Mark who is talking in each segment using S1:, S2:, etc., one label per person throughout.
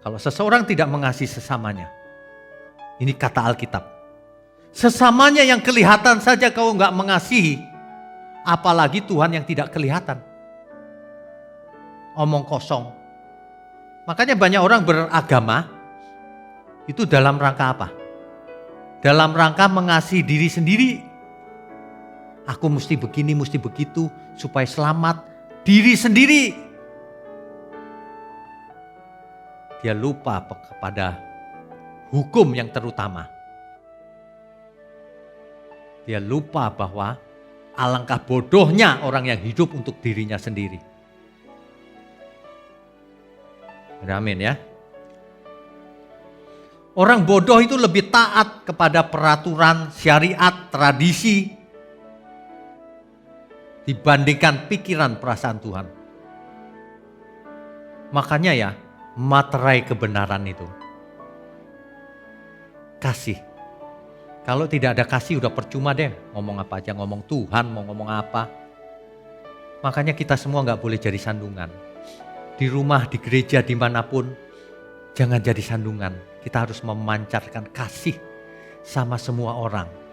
S1: Kalau seseorang tidak mengasihi sesamanya, ini kata Alkitab, sesamanya yang kelihatan saja kau nggak mengasihi, apalagi Tuhan yang tidak kelihatan. Omong kosong. Makanya banyak orang beragama, itu dalam rangka apa? Dalam rangka mengasihi diri sendiri. Aku mesti begini, mesti begitu, supaya selamat diri sendiri. Dia lupa kepada hukum yang terutama. Dia lupa bahwa alangkah bodohnya orang yang hidup untuk dirinya sendiri. Amin ya. Orang bodoh itu lebih taat kepada peraturan, syariat, tradisi dibandingkan pikiran perasaan Tuhan. Makanya ya, materai kebenaran itu kasih. Kalau tidak ada kasih udah percuma deh, ngomong apa aja, ngomong Tuhan, mau ngomong apa. Makanya kita semua gak boleh jadi sandungan. Di rumah, di gereja, dimanapun, jangan jadi sandungan. Kita harus memancarkan kasih sama semua orang.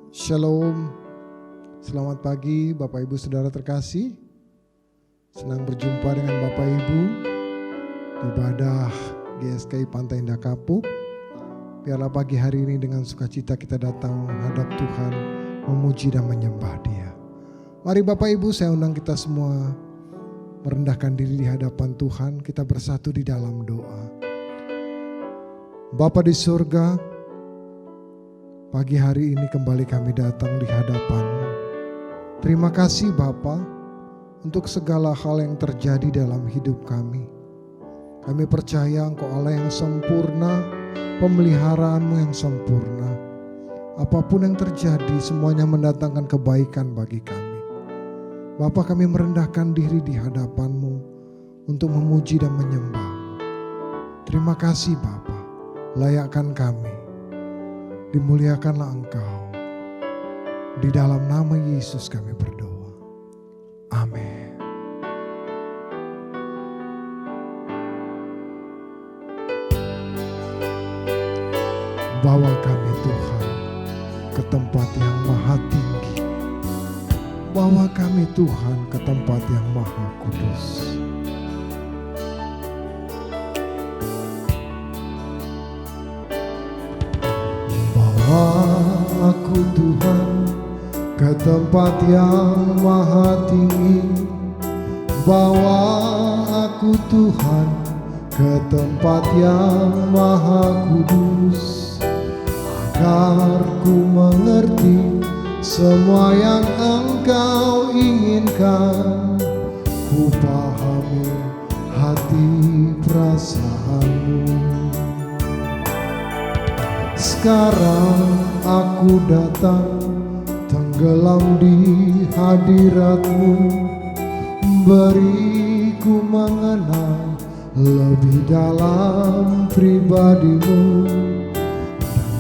S2: Shalom, selamat pagi Bapak Ibu Saudara terkasih. Senang berjumpa dengan Bapak Ibu di ibadah GSKI Pantai Indah Kapuk. Biarlah pagi hari ini dengan sukacita kita datang menghadap Tuhan, memuji dan menyembah Dia. Mari Bapak Ibu, saya undang kita semua merendahkan diri di hadapan Tuhan. Kita bersatu di dalam doa. Bapa di surga, pagi hari ini kembali kami datang di hadapan-Mu. Terima kasih Bapa untuk segala hal yang terjadi dalam hidup kami. Kami percaya Engkau Allah yang sempurna, pemeliharaan-Mu yang sempurna. Apapun yang terjadi semuanya mendatangkan kebaikan bagi kami. Bapa, kami merendahkan diri di hadapan-Mu untuk memuji dan menyembah. Terima kasih Bapa, layakkan kami. Dimuliakanlah Engkau. Di dalam nama Yesus kami berdoa. Amin. Bawa kami Tuhan ke tempat yang maha tinggi. Bawa kami Tuhan ke tempat yang maha kudus. Aku Tuhan ke tempat yang maha tinggi. Bawa aku Tuhan ke tempat yang maha kudus, agar ku mengerti semua yang Engkau inginkan. Ku pahami hati perasaanmu. Sekarang aku datang tenggelam di hadirat-Mu. Beriku mengenal lebih dalam pribadi-Mu.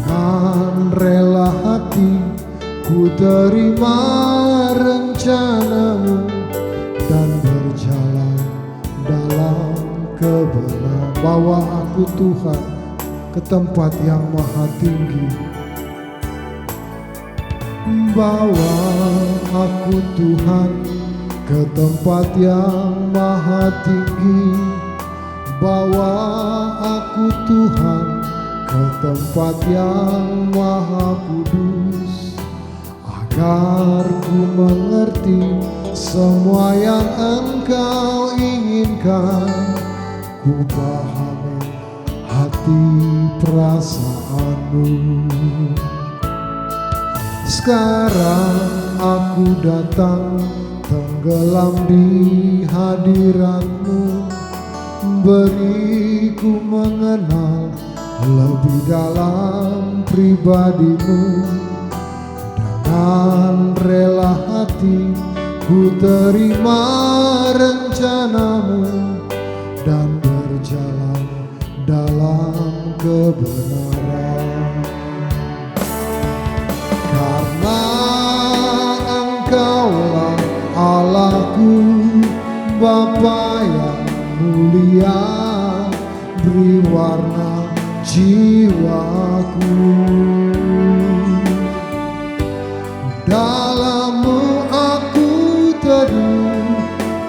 S2: Dengan rela hati ku terima rencana-Mu dan berjalan dalam kebenaran. Bawa aku Tuhan ke tempat yang maha tinggi. Bawa aku Tuhan ke tempat yang maha tinggi. Bawa aku Tuhan ke tempat yang maha kudus, agar ku mengerti semua yang Engkau inginkan. Ku pahami hati perasaanmu. Sekarang aku datang tenggelam di hadirat-Mu. Beriku mengenal lebih dalam pribadi-Mu. Dengan rela hati ku terima rencana-Mu dan berjalan dalam kebenaran. Karena Engkaulah Allahku, Bapa yang mulia, beri warna jiwaku. Dalam-Mu aku teduh,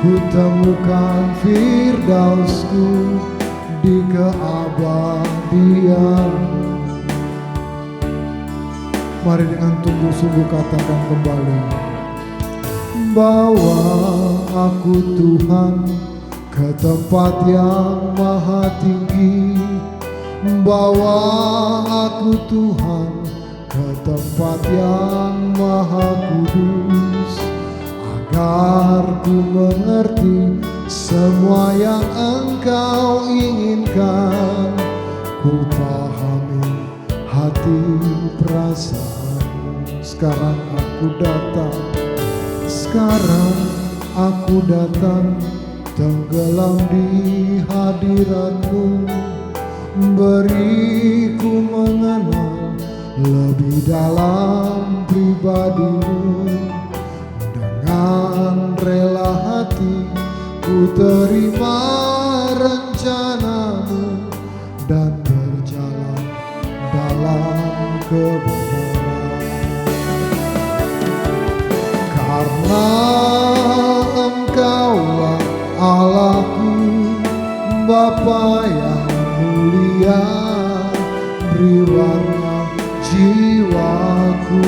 S2: ku temukan firdausku di keabadian. Mari dengan sungguh-sungguh katakan kembali. Bawa aku Tuhan ke tempat yang maha tinggi. Bawa aku Tuhan ke tempat yang maha kudus, agar ku mengerti semua yang Engkau inginkan. Ku pahami hati perasaanmu. Sekarang aku datang, sekarang aku datang tenggelam di hadirat-Mu. Beriku mengenal lebih dalam pribadi-Mu. Dengan rela hati ku terima rencana-Mu dan berjalan dalam kebenaran. karena Engkaulah Allahku, Bapa yang mulia, beri warna jiwaku.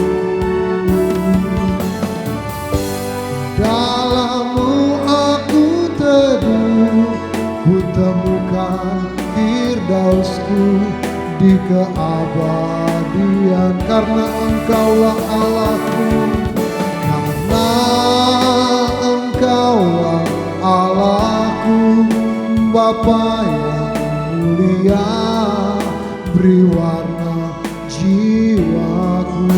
S2: Dalam-Mu aku teduh, ku temukan firdausku di keabadian, karena Engkaulah Allahku, karena Engkaulah Allahku, Bapa yang mulia, beri warna jiwaku.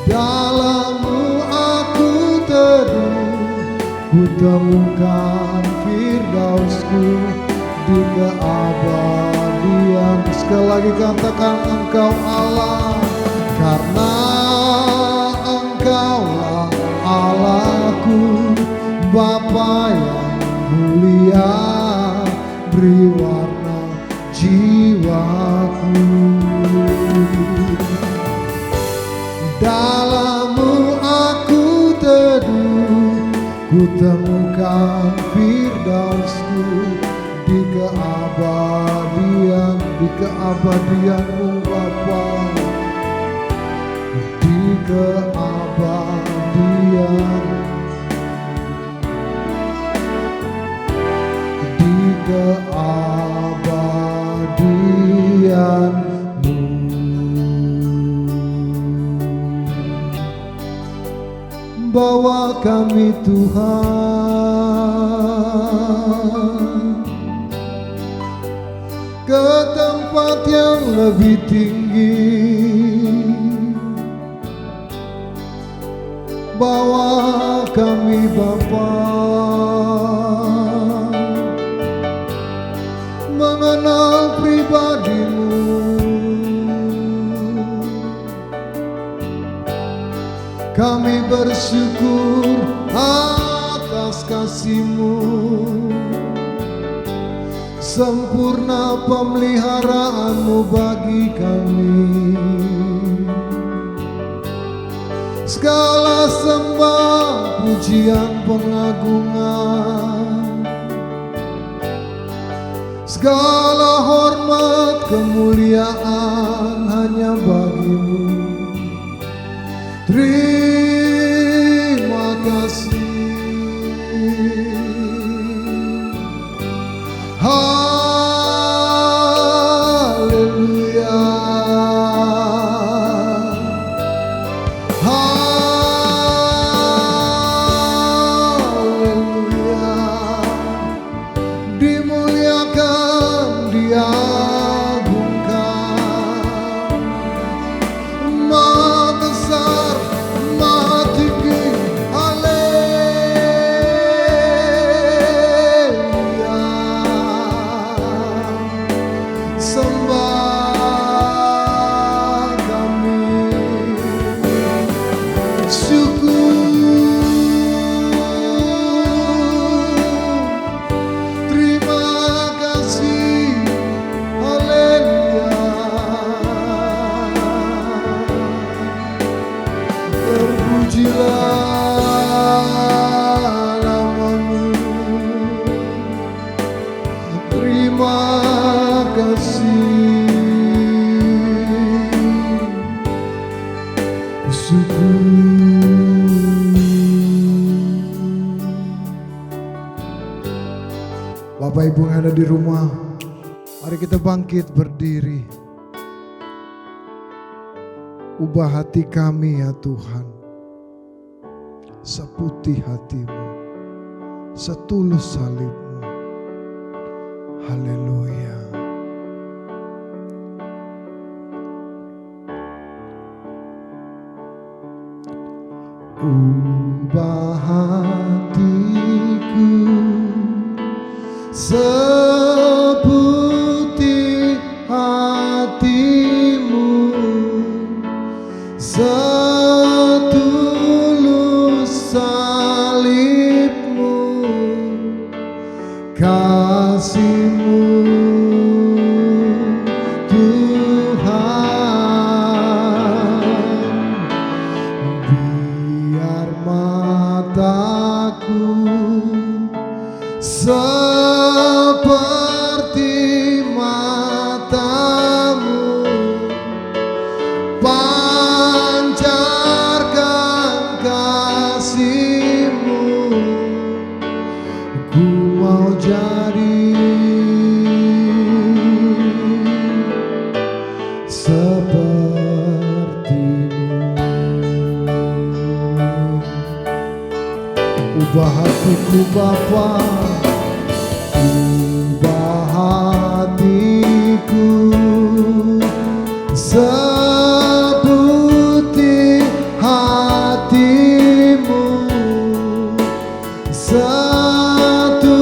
S2: Dalam-Mu aku teduh, ku temukan firdausku di keabadian. Sekali lagi katakan, Engkau Allah, karena Engkaulah Allahku, Bapa yang mulia, beri warna jiwaku. Dalam-Mu aku teduh, ku temukan firdausku di keabadian, di keabadian-Mu Bapa, di keabadian, di keabadian-Mu. Bawa kami Tuhan ke tempat yang lebih tinggi. Bawa kami Bapa mengenal pribadi-Mu. Kami bersyukur atas kasih-Mu, sempurna pemeliharaan-Mu bagi kami. Segala sembah, pujian, pengagungan, segala hormat, kemuliaan hanya bagi-Mu. Terima kasih. Haleluya. Haleluya. Dimuliakan, diagungkan, Maha besar, Maha tinggi. Haleluya. Sembah kami, syukur. Terima kasih. Haleluya. Terpujilah nama-Mu. Terima kasih. Syukur. Bapak Ibu yang ada di rumah, mari kita bangkit berdiri. Ubah hati kami ya Tuhan, seputih hati-Mu, setulus salib-Mu. Haleluya. Ubah hatiku seputih hati-Mu, setulus salib-Mu, kasih-Mu Tuhan. Ubah hatiku Bapa, ubah hatiku seperti hatimu, setulus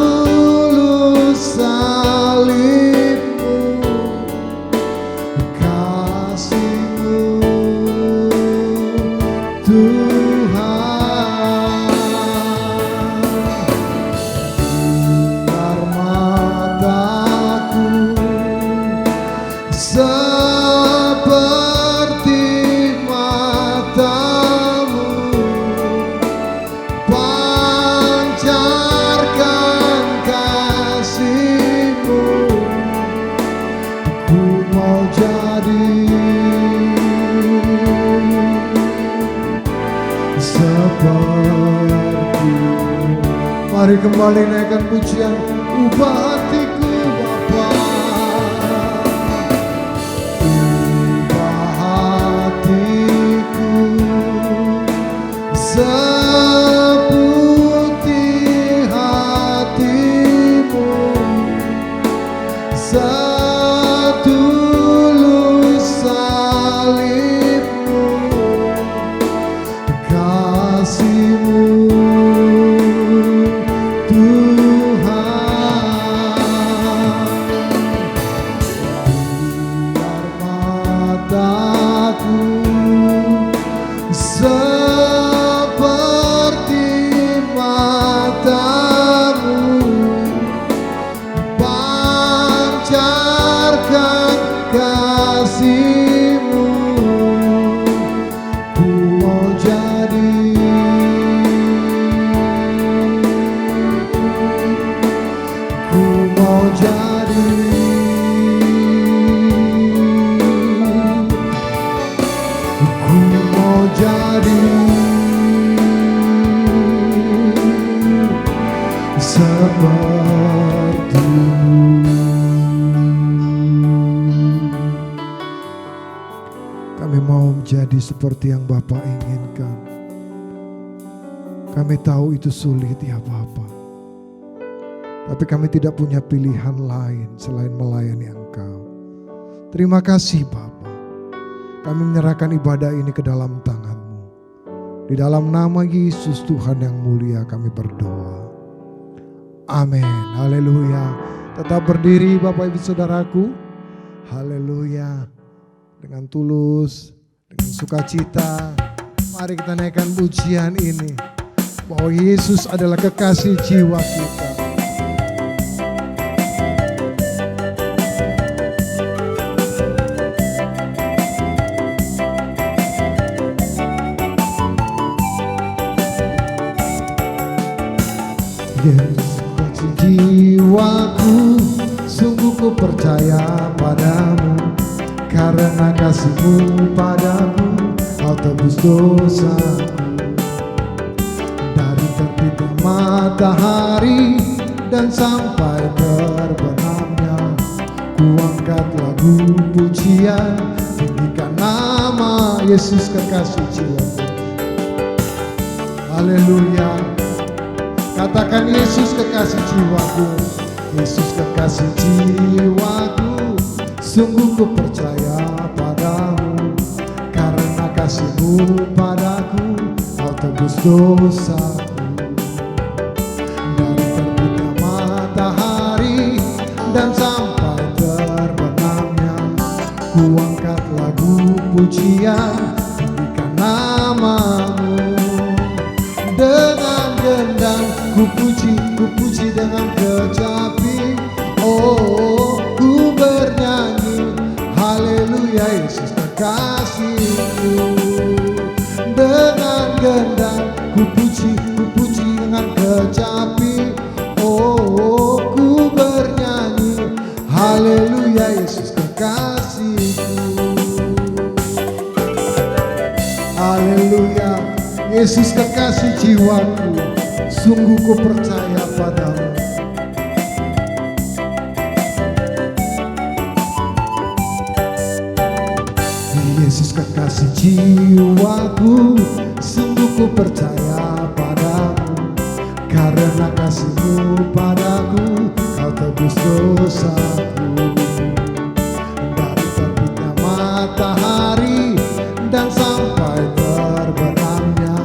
S2: salibmu, kasihmu Tuhan. Seperti matamu, pancarkan kasihmu, ku mau jadi seperti. Mari kembali naikkan pujian, ubah hatiku Bapa. Seperti hatimu, setulus salibmu, kasihmu Tuhan. Biar mataku seperti matamu, pancarkan kasihmu, ku mau jadi, ku mau jadi, ku mau jadi sepertimu. Kami mau menjadi seperti yang Bapa inginkan. Kami tahu itu sulit ya Bapa, tapi kami tidak punya pilihan lain selain melayani Engkau. Terima kasih Bapa. Kami menyerahkan ibadah ini ke dalam tangan-Mu. Di dalam nama Yesus Tuhan yang mulia kami berdoa. Amin. Haleluya. Tetap berdiri Bapak Ibu Saudaraku. Haleluya. Dengan tulus, dengan sukacita, mari kita naikkan pujian ini. Bahwa Yesus adalah kekasih jiwa kita. Yesus kekasih jiwaku, sungguh ku percaya padamu. Karena kasih-Mu padaku, Kau tebus dosaku. Dari terbitnya matahari dan sampai terbenamnya, ku angkat lagu pujian, tinggikan nama Yesus kekasih jiwaku. Haleluya. Katakan Yesus kekasih jiwaku, Yesus kekasih jiwaku, sungguh ku percaya padamu. Karena kasih-Mu padaku, Kau tebus dosaku. Dari terbitnya matahari dan sampai terbenamnya, ku angkat lagu pujian, tinggikan nama-Mu. Dengan gendang ku puji dengan kecapi. Oh, ku bernyanyi haleluya Yesus kekasihku. Dengan gendang ku puji dengan kecapi. Oh, ku bernyanyi haleluya Yesus kekasihku. Haleluya. Yesus kekasih jiwaku, sungguh ku percaya padamu. Yesus kekasih jiwaku, sungguh ku percaya padamu. Karena kasih-Mu padaku, Kau tebus dosaku. Dari terbitnya matahari dan sampai terbenamnya,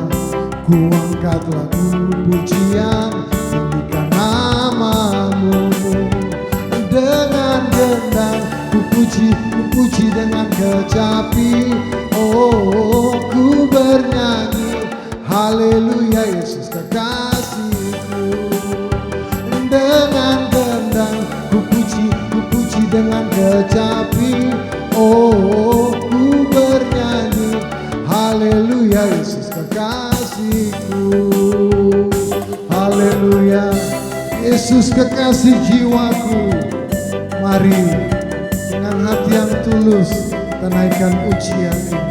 S2: ku angkat lagu pujian, tinggikan nama-Mu. Dengan gendang ku puji dengan kecapi. Oh, ku bernyanyi haleluya Yesus kekasihku. Dengan gendang ku puji dengan kecapi. Oh, ku bernyanyi haleluya Yesus kekasihku. Haleluya Yesus kekasih jiwaku. Mari dengan hati yang tulus kita naikkan pujian ini.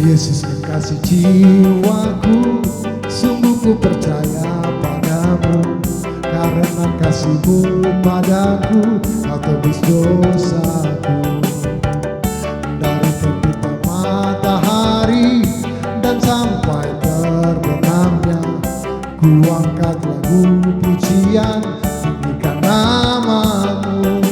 S2: Yesus kekasih jiwaku, sungguh ku percaya padamu. Karena kasih-Mu padaku, Kau tebus dosaku. Dari terbitnya matahari dan sampai terbenamnya, ku angkat lagu pujian, tinggikan nama-Mu.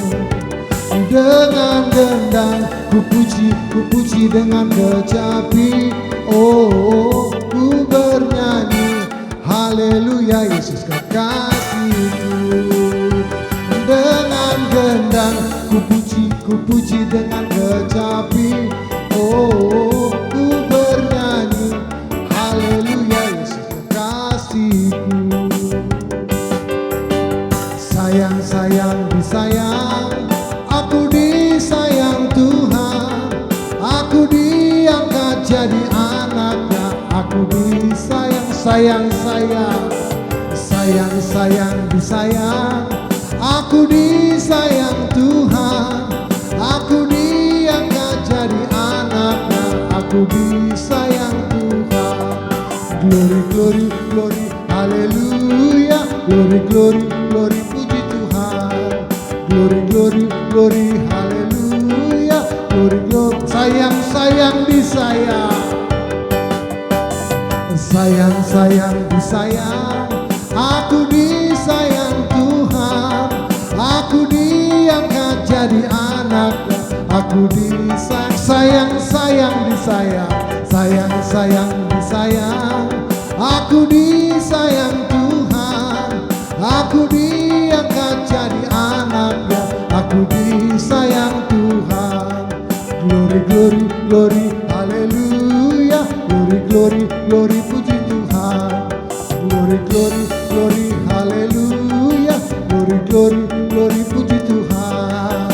S2: Dengan gendang ku puji dengan kecapi. Oh, ku bernyanyi haleluya Yesus kekasihku. Dengan gendang ku puji dengan kecapi. Oh, ku bernyanyi haleluya Yesus kekasihku. Sayang disayang, aku disayang Tuhan. Aku diangkat jadi anaknya. Aku disayang, sayang disayang. Aku disayang Tuhan. Aku diangkat jadi anaknya. Aku disayang Tuhan. Glory, glory, glory, haleluya. Glory, glory, glory, puji Tuhan. Glory, glory, glory, haleluya. Glory, glory, sayang disayang. Sayang disayang. Aku disayang Tuhan. Aku diangkat jadi anaknya. Aku disayang, disayang. Sayang disayang. Aku disayang Tuhan. Aku diangkat jadi anaknya. Aku disayang Tuhan. Glory, glory, glory, haleluya. Glory, glory, glory, puji Tuhan. Glory, glory, glory, haleluya. Glory, glory, glory, puji Tuhan.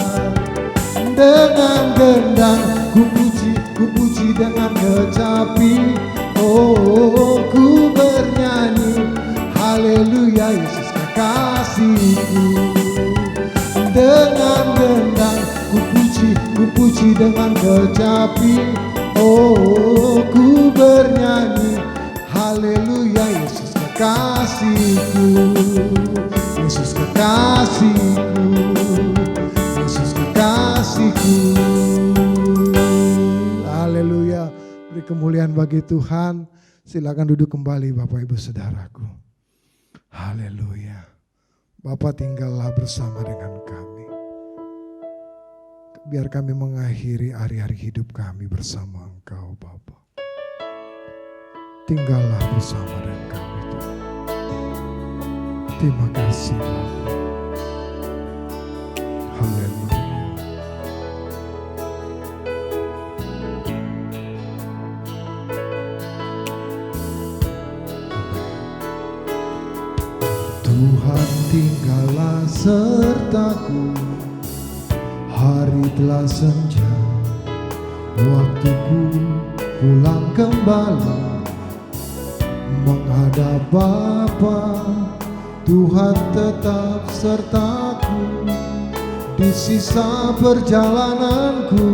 S2: Dengan gendang ku puji dengan kecapi. Oh, ku bernyanyi haleluya Yesus kekasihku. Dengan gendang ku puji dengan kecapi. Oh, ku bernyanyi haleluya Yesus kekasihku. Yesus kekasihku. Yesus kekasihku. Haleluya. Beri kemuliaan bagi Tuhan. Silakan duduk kembali Bapak Ibu Saudaraku. Haleluya. Bapa, tinggallah bersama dengan kami. Biar kami mengakhiri hari-hari hidup kami bersama Engkau Bapa. Tinggallah bersama dengan kami Tuhan. Terima kasih Bapa. Haleluya. Tuhan tinggallah sertaku. Hari telah senja, waktuku pulang kembali menghadap Bapa. Tuhan tetap sertaku di sisa perjalananku,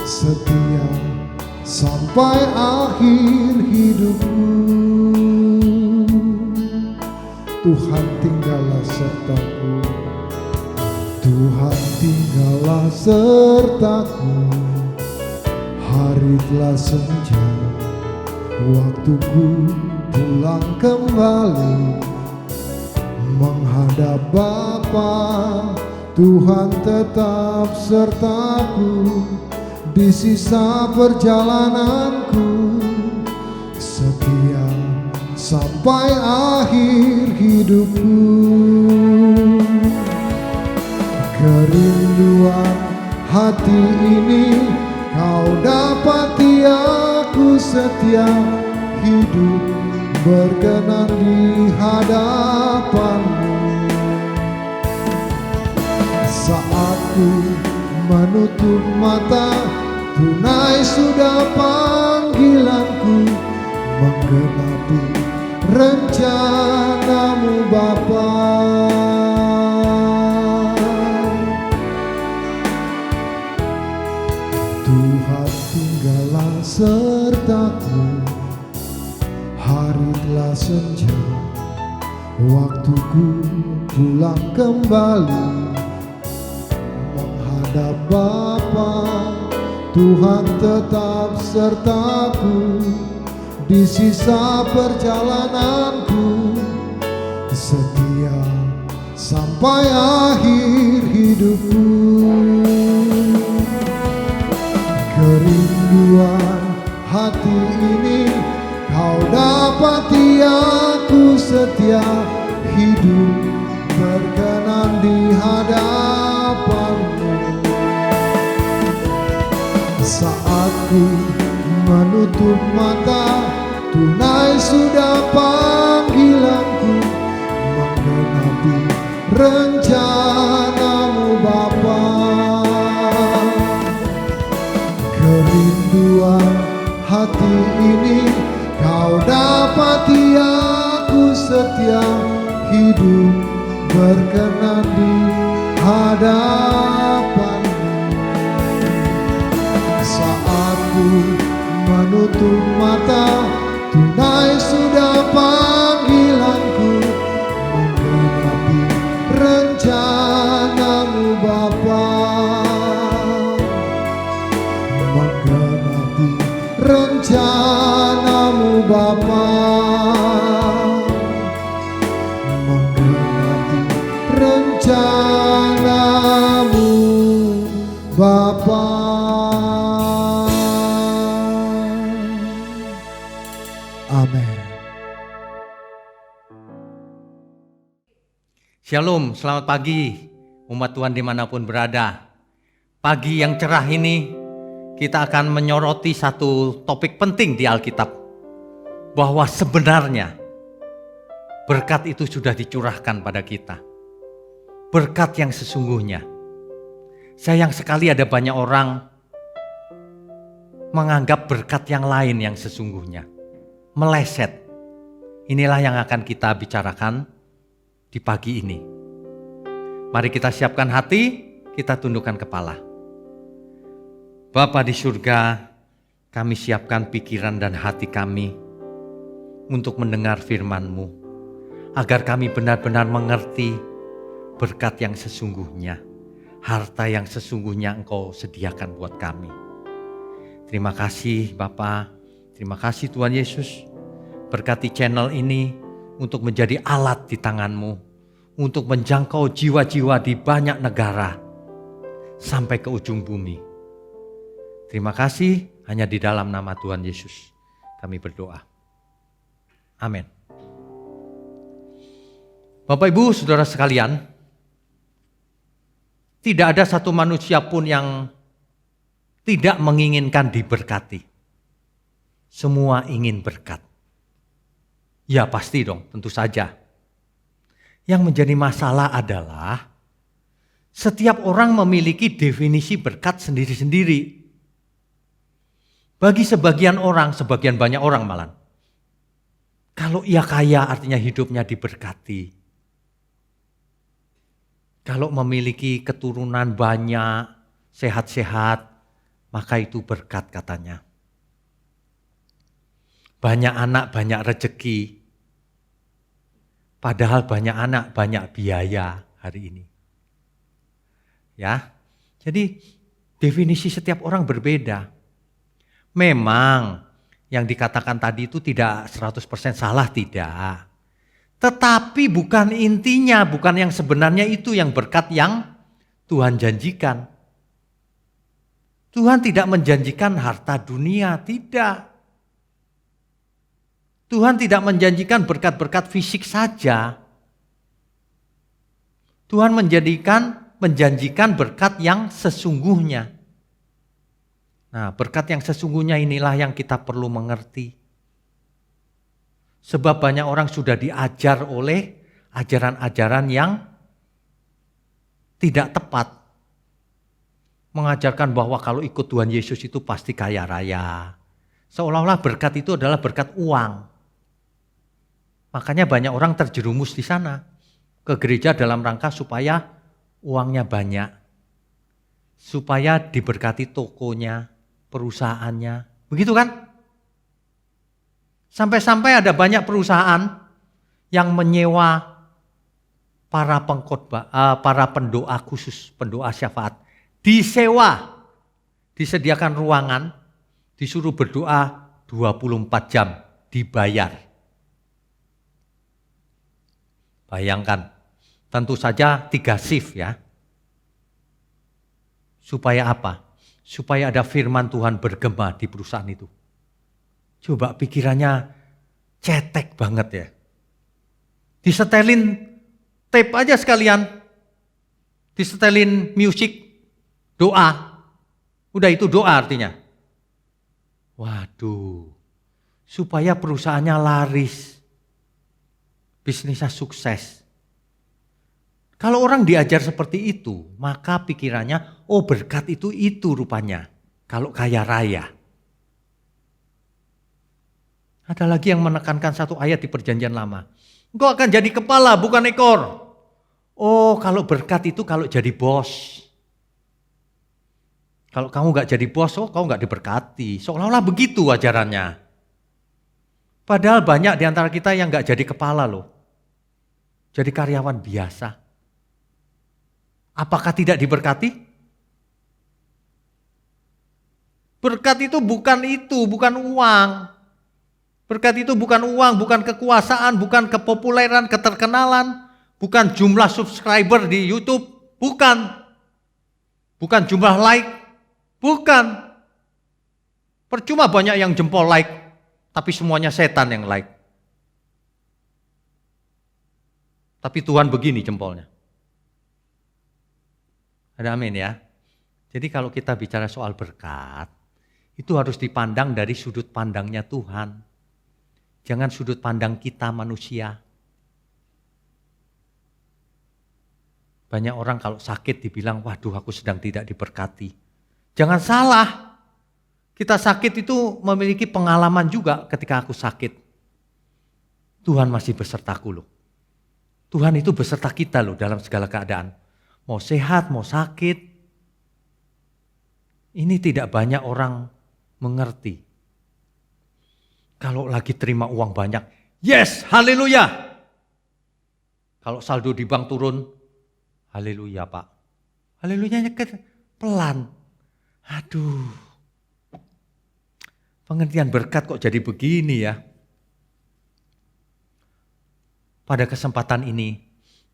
S2: setia sampai akhir hidupku. Tuhan tinggallah sertaku. Tuhan tinggallah sertaku. Hari telah senja, waktuku pulang kembali menghadap Bapa. Tuhan tetap sertaku di sisa perjalananku, setia sampai akhir hidupku. Kerinduan hati ini kau dapati, aku setia hidup berkenan di hadapanmu. Saat ku menutup mata, tunai sudah panggilanku, menggenapi rencanamu Bapa. Tuhan tinggallah sertaku, hari telah senja, waktuku pulang kembali menghadap Bapa. Tuhan tetap sertaku di sisa perjalananku, setia sampai akhir hidupku. Kerinduan hati ini kau dapati, aku setia hidup berkenan di hadapanmu. Saat ku menutup mata, tunai sudah panggilanku, menggenapi rencanamu Bapa. Kerinduan hati ini kau dapati, aku setia hidup berkenan di hadapanmu. Saat ku menutup mata, tunai sudah panggilanku, menggenapi rencanamu Bapa. Menggenapi rencanamu Bapa. Menggenapi rencanamu Bapa. Amin.
S1: Shalom, selamat pagi umat Tuhan dimanapun berada. Pagi yang cerah ini kita akan menyoroti satu topik penting di Alkitab, bahwa sebenarnya berkat itu sudah dicurahkan pada kita. Berkat yang sesungguhnya. Sayang sekali ada banyak orang menganggap berkat yang lain yang sesungguhnya. Meleset. Inilah yang akan kita bicarakan di pagi ini. Mari kita siapkan hati, kita tundukkan kepala. Bapa di surga, kami siapkan pikiran dan hati kami untuk mendengar firman-Mu, agar kami benar-benar mengerti berkat yang sesungguhnya, harta yang sesungguhnya Engkau sediakan buat kami. Terima kasih Bapa, terima kasih Tuhan Yesus. Berkati channel ini untuk menjadi alat di tangan-Mu, untuk menjangkau jiwa-jiwa di banyak negara sampai ke ujung bumi. Terima kasih, hanya di dalam nama Tuhan Yesus kami berdoa. Amin. Bapak Ibu Saudara sekalian, tidak ada satu manusia pun yang tidak menginginkan diberkati. Semua ingin berkat. Ya pasti dong, tentu saja. Yang menjadi masalah adalah setiap orang memiliki definisi berkat sendiri-sendiri. Bagi sebagian orang, sebagian banyak orang malah, kalau ia kaya artinya hidupnya diberkati. Kalau memiliki keturunan banyak, sehat-sehat, maka itu berkat katanya. Banyak anak, banyak rezeki. Padahal banyak anak, banyak biaya hari ini. Ya. Jadi definisi setiap orang berbeda. Memang yang dikatakan tadi itu tidak 100% salah, tidak. Tetapi bukan intinya, bukan yang sebenarnya itu yang berkat yang Tuhan janjikan. Tuhan tidak menjanjikan harta dunia, tidak. Tuhan tidak menjanjikan berkat-berkat fisik saja. Tuhan menjanjikan berkat yang sesungguhnya. Nah, berkat yang sesungguhnya inilah yang kita perlu mengerti. Sebab banyak orang sudah diajar oleh ajaran-ajaran yang tidak tepat. Mengajarkan bahwa kalau ikut Tuhan Yesus itu pasti kaya raya. Seolah-olah berkat itu adalah berkat uang. Makanya banyak orang terjerumus di sana. Ke gereja dalam rangka supaya uangnya banyak. Supaya diberkati tokonya, perusahaannya. Begitu kan? Sampai-sampai ada banyak perusahaan yang menyewa para pengkhotbah, para pendoa khusus, pendoa syafaat. Disewa, disediakan ruangan, disuruh berdoa 24 jam, dibayar. Bayangkan, tentu saja 3 shift ya. Supaya apa? Supaya ada firman Tuhan bergema di perusahaan itu. Coba pikirannya cetek banget ya. Disetelin tape aja sekalian. Disetelin musik, doa. Udah itu doa artinya. Waduh, supaya perusahaannya laris. Bisnisnya sukses. Kalau orang diajar seperti itu, maka pikirannya, oh berkat itu rupanya. Kalau kaya raya. Ada lagi yang menekankan satu ayat di Perjanjian Lama. Engkau akan jadi kepala bukan ekor. Oh kalau berkat itu kalau jadi bos. Kalau kamu gak jadi bos, oh kamu gak diberkati. Seolah-olah begitu ajarannya. Padahal banyak di antara kita yang gak jadi kepala loh. Jadi karyawan biasa. Apakah tidak diberkati? Berkat itu, bukan uang. Berkat itu bukan uang, bukan kekuasaan, bukan kepopuleran, keterkenalan, bukan jumlah subscriber di YouTube, bukan. Bukan jumlah like, bukan. Percuma banyak yang jempol like, tapi semuanya setan yang like. Tapi Tuhan begini jempolnya. Ada amin ya. Jadi kalau kita bicara soal berkat, itu harus dipandang dari sudut pandangnya Tuhan. Jangan sudut pandang kita manusia. Banyak orang kalau sakit dibilang, waduh aku sedang tidak diberkati. Jangan salah. Kita sakit itu memiliki pengalaman juga ketika aku sakit. Tuhan masih besertaku loh. Tuhan itu beserta kita loh dalam segala keadaan. Mau sehat, mau sakit. Ini tidak banyak orang mengerti. Kalau lagi terima uang banyak, yes, haleluya. Kalau saldo di bank turun, haleluya Pak. Haleluyanya pelan. Aduh. Pengertian berkat kok jadi begini ya. Pada kesempatan ini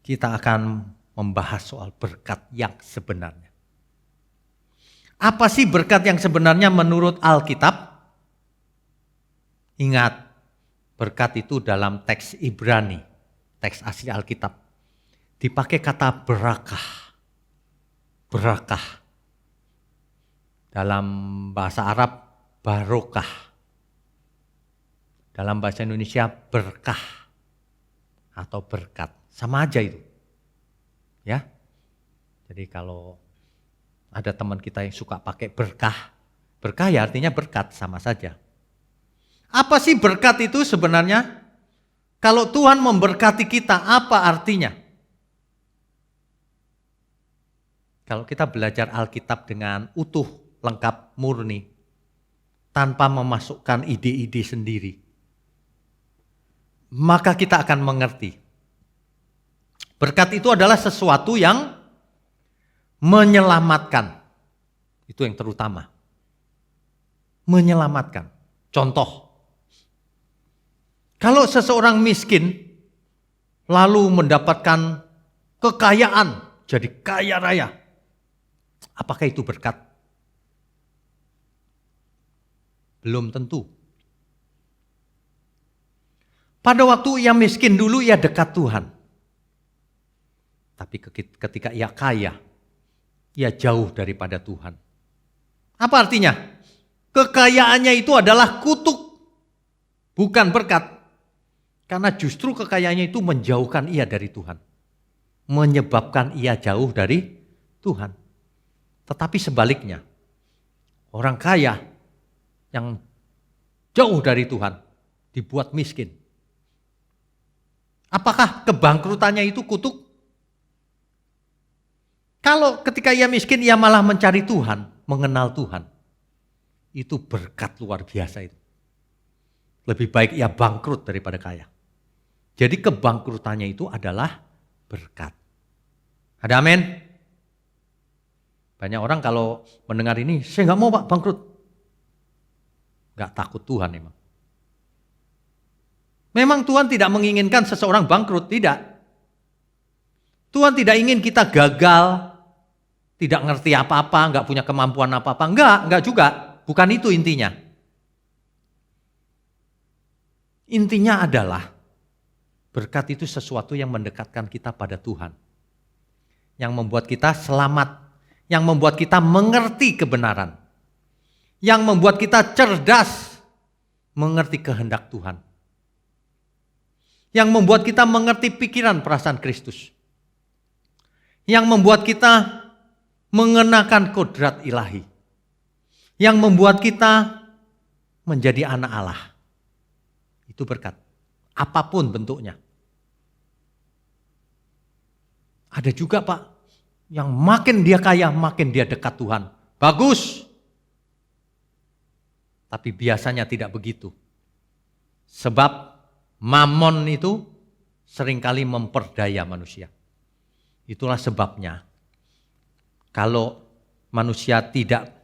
S1: kita akan membahas soal berkat yang sebenarnya. Apa sih berkat yang sebenarnya menurut Alkitab? Ingat, berkat itu dalam teks Ibrani, teks asli Alkitab, dipakai kata berakah. Berakah. Dalam bahasa Arab, barokah. Dalam bahasa Indonesia, berkah. Atau berkat, sama aja itu. Ya. Jadi kalau ada teman kita yang suka pakai berkah, berkah ya artinya berkat, sama saja. Apa sih berkat itu sebenarnya? Kalau Tuhan memberkati kita, apa artinya? Kalau kita belajar Alkitab dengan utuh, lengkap, murni, tanpa memasukkan ide-ide sendiri, maka kita akan mengerti. Berkat itu adalah sesuatu yang menyelamatkan. Itu yang terutama. Menyelamatkan. Contoh, kalau seseorang miskin lalu mendapatkan kekayaan, jadi kaya raya, apakah itu berkat? Belum tentu. Pada waktu ia miskin dulu ia dekat Tuhan. Tapi ketika ia kaya, ia jauh daripada Tuhan. Apa artinya? Kekayaannya itu adalah kutuk, bukan berkat. Karena justru kekayaannya itu menjauhkan ia dari Tuhan. Menyebabkan ia jauh dari Tuhan. Tetapi sebaliknya, orang kaya yang jauh dari Tuhan dibuat miskin. Apakah kebangkrutannya itu kutuk? Kalau ketika ia miskin ia malah mencari Tuhan, mengenal Tuhan. Itu berkat luar biasa itu. Lebih baik ia bangkrut daripada kaya. Jadi kebangkrutannya itu adalah berkat. Ada amin? Banyak orang kalau mendengar ini, saya nggak mau Pak bangkrut. Nggak takut Tuhan emang. Memang Tuhan tidak menginginkan seseorang bangkrut, tidak. Tuhan tidak ingin kita gagal, tidak ngerti apa-apa, nggak punya kemampuan apa-apa. Enggak juga. Bukan itu intinya. Intinya adalah berkat itu sesuatu yang mendekatkan kita pada Tuhan. Yang membuat kita selamat. Yang membuat kita mengerti kebenaran. Yang membuat kita cerdas mengerti kehendak Tuhan. Yang membuat kita mengerti pikiran perasaan Kristus. Yang membuat kita mengenakan kodrat ilahi. Yang membuat kita menjadi anak Allah. Itu berkat. Apapun bentuknya. Ada juga Pak, yang makin dia kaya, makin dia dekat Tuhan. Bagus. Tapi biasanya tidak begitu. Sebab mamon itu seringkali memperdaya manusia. Itulah sebabnya. Kalau manusia tidak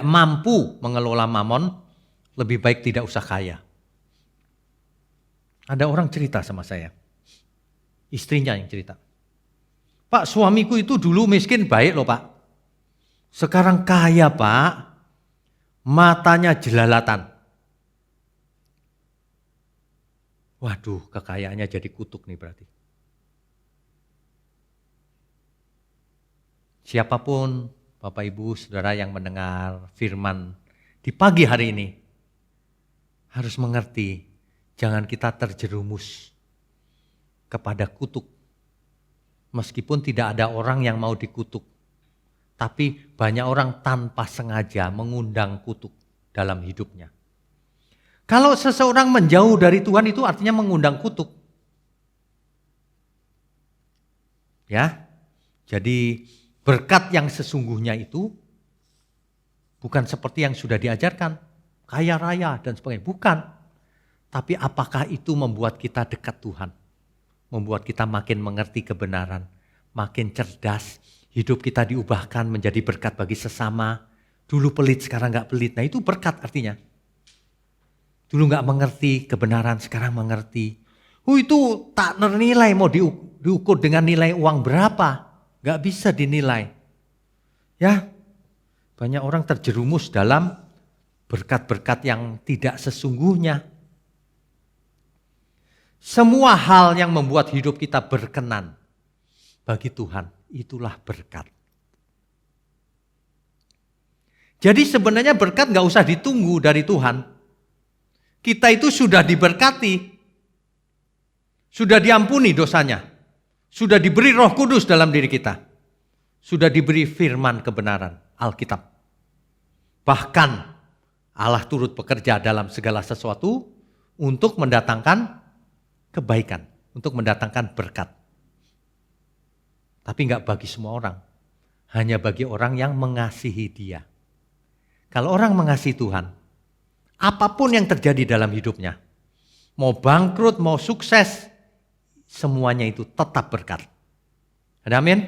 S1: mampu mengelola mamon, lebih baik tidak usah kaya. Ada orang cerita sama saya. Istrinya yang cerita. Pak, suamiku itu dulu miskin baik loh Pak. Sekarang kaya Pak. Matanya jelalatan. Waduh, kekayaannya jadi kutuk nih berarti. Siapapun Bapak Ibu Saudara yang mendengar firman di pagi hari ini harus mengerti, jangan kita terjerumus kepada kutuk. Meskipun tidak ada orang yang mau dikutuk, tapi banyak orang tanpa sengaja mengundang kutuk dalam hidupnya. Kalau seseorang menjauh dari Tuhan itu artinya mengundang kutuk. Ya, jadi berkat yang sesungguhnya itu bukan seperti yang sudah diajarkan, kaya raya dan sebagainya. Bukan. Tapi apakah itu membuat kita dekat Tuhan? Membuat kita makin mengerti kebenaran, makin cerdas, hidup kita diubahkan menjadi berkat bagi sesama. Dulu pelit, sekarang gak pelit. Nah itu berkat artinya. Dulu gak mengerti kebenaran, sekarang mengerti. Itu tak ternilai, mau diukur dengan nilai uang berapa. Gak bisa dinilai. Ya, banyak orang terjerumus dalam berkat-berkat yang tidak sesungguhnya. Semua hal yang membuat hidup kita berkenan bagi Tuhan, itulah berkat. Jadi sebenarnya berkat gak usah ditunggu dari Tuhan. Kita itu sudah diberkati, sudah diampuni dosanya. Sudah diberi Roh Kudus dalam diri kita. Sudah diberi firman kebenaran, Alkitab. Bahkan Allah turut bekerja dalam segala sesuatu untuk mendatangkan kebaikan, untuk mendatangkan berkat. Tapi enggak bagi semua orang. Hanya bagi orang yang mengasihi Dia. Kalau orang mengasihi Tuhan, apapun yang terjadi dalam hidupnya, mau bangkrut, mau sukses, semuanya itu tetap berkat. Ada amin?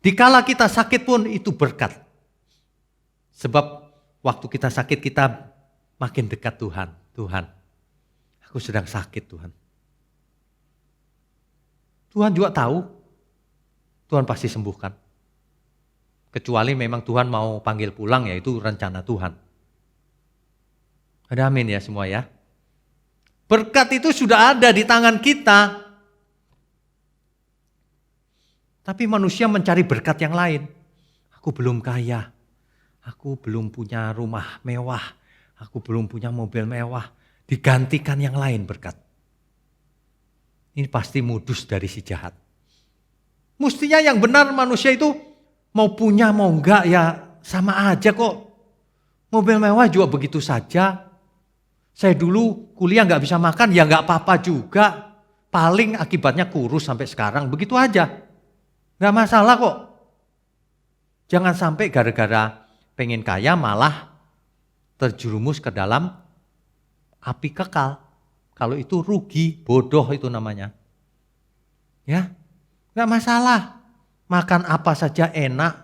S1: Dikala kita sakit pun itu berkat. Sebab waktu kita sakit kita makin dekat Tuhan. Tuhan, aku sedang sakit Tuhan. Tuhan juga tahu, Tuhan pasti sembuhkan. Kecuali memang Tuhan mau panggil pulang, ya itu rencana Tuhan. Ada amin ya semua ya. Berkat itu sudah ada di tangan kita. Tapi manusia mencari berkat yang lain. Aku belum kaya, aku belum punya rumah mewah, aku belum punya mobil mewah. Digantikan yang lain berkat. Ini pasti modus dari si jahat. Mestinya yang benar manusia itu mau punya mau enggak ya sama aja kok. Mobil mewah juga begitu saja. Saya dulu kuliah nggak bisa makan ya nggak apa-apa juga. Paling akibatnya kurus sampai sekarang, begitu aja. Nggak masalah kok. Jangan sampai gara-gara pengen kaya malah terjerumus ke dalam api kekal. Kalau itu rugi, bodoh itu namanya. Ya, nggak masalah. Makan apa saja enak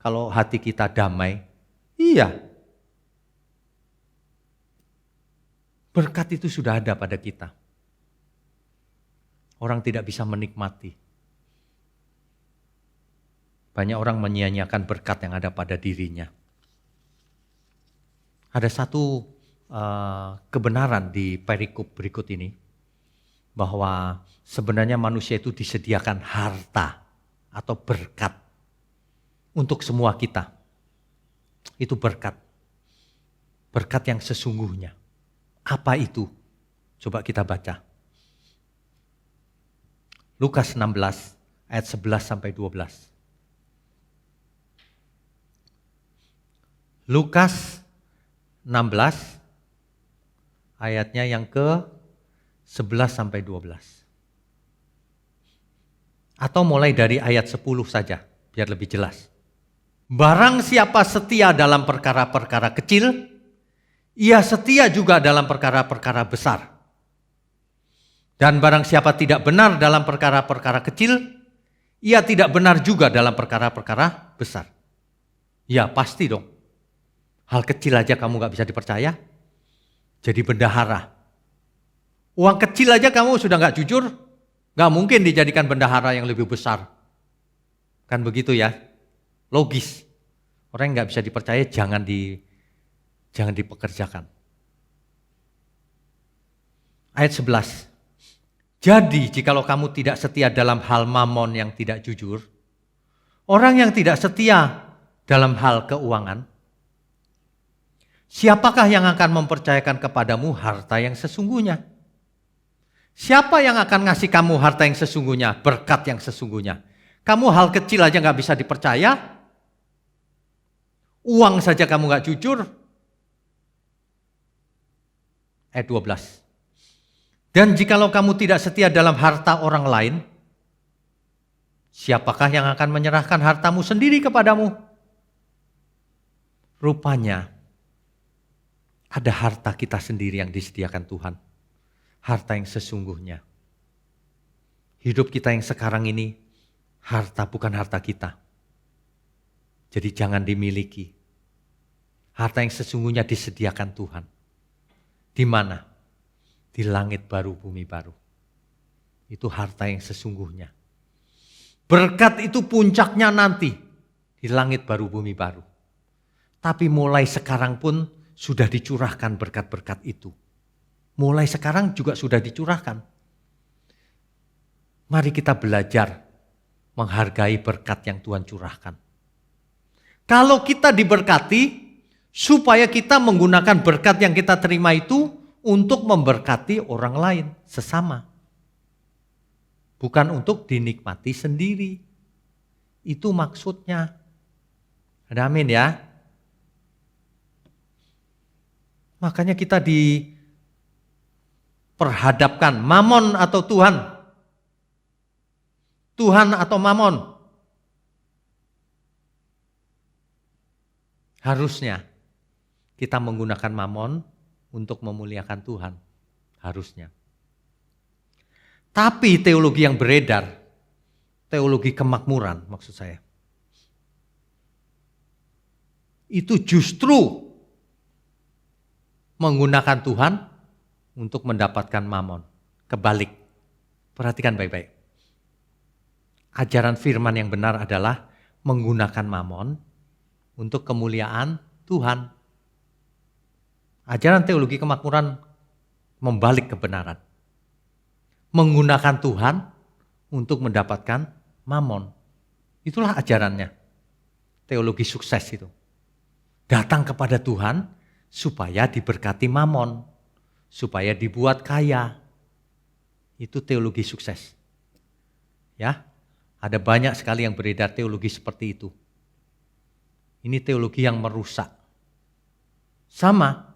S1: kalau hati kita damai. Iya. Berkat itu sudah ada pada kita. Orang tidak bisa menikmati. Banyak orang menyia-nyiakan berkat yang ada pada dirinya. Ada satu kebenaran di perikop berikut ini. Bahwa sebenarnya manusia itu disediakan harta atau berkat untuk semua kita. Itu berkat. Berkat yang sesungguhnya. Apa itu? Coba kita baca. Lukas 16 ayat 11 sampai 12. Lukas 16 ayatnya yang ke 11 sampai 12. Atau mulai dari ayat 10 saja, biar lebih jelas. Barang siapa setia dalam perkara-perkara kecil, ia setia juga dalam perkara-perkara besar. Dan barang siapa tidak benar dalam perkara-perkara kecil, ia tidak benar juga dalam perkara-perkara besar. Ya pasti dong. Hal kecil aja kamu gak bisa dipercaya, jadi bendahara. Uang kecil aja kamu sudah gak jujur, gak mungkin dijadikan bendahara yang lebih besar. Kan begitu ya, logis. Orang yang gak bisa dipercaya jangan dipekerjakan. Ayat 11. Jadi jikalau kamu tidak setia dalam hal mamon yang tidak jujur, orang yang tidak setia dalam hal keuangan, siapakah yang akan mempercayakan kepadamu harta yang sesungguhnya? Siapa yang akan ngasih kamu harta yang sesungguhnya, berkat yang sesungguhnya? Kamu hal kecil aja gak bisa dipercaya, uang saja kamu gak jujur. Ayat 12. Dan jikalau kamu tidak setia dalam harta orang lain, siapakah yang akan menyerahkan hartamu sendiri kepadamu? Rupanya ada harta kita sendiri yang disediakan Tuhan. Harta yang sesungguhnya. Hidup kita yang sekarang ini, harta bukan harta kita. Jadi jangan dimiliki. Harta yang sesungguhnya disediakan Tuhan. Di mana? Di langit baru, bumi baru. Itu harta yang sesungguhnya. Berkat itu puncaknya nanti. Di langit baru, bumi baru. Tapi mulai sekarang pun sudah dicurahkan berkat-berkat itu. Mulai sekarang juga sudah dicurahkan. Mari kita belajar menghargai berkat yang Tuhan curahkan. Kalau kita diberkati, supaya kita menggunakan berkat yang kita terima itu untuk memberkati orang lain, sesama. Bukan untuk dinikmati sendiri. Itu maksudnya. Ada amin ya? Makanya kita diperhadapkan, mamon atau Tuhan. Tuhan atau mamon. Harusnya kita menggunakan mamon untuk memuliakan Tuhan. Harusnya. Tapi teologi yang beredar, teologi kemakmuran maksud saya. itu justru menggunakan Tuhan untuk mendapatkan mamon. Kebalik. Perhatikan baik-baik. Ajaran firman yang benar adalah menggunakan mamon untuk kemuliaan Tuhan. Ajaran teologi kemakmuran membalik kebenaran. Menggunakan Tuhan untuk mendapatkan mamon. Itulah ajarannya. Teologi sukses itu. Datang kepada Tuhan supaya diberkati mamon. Supaya dibuat kaya. Itu teologi sukses. Ya, ada banyak sekali yang beredar teologi seperti itu. Ini teologi yang merusak. Sama,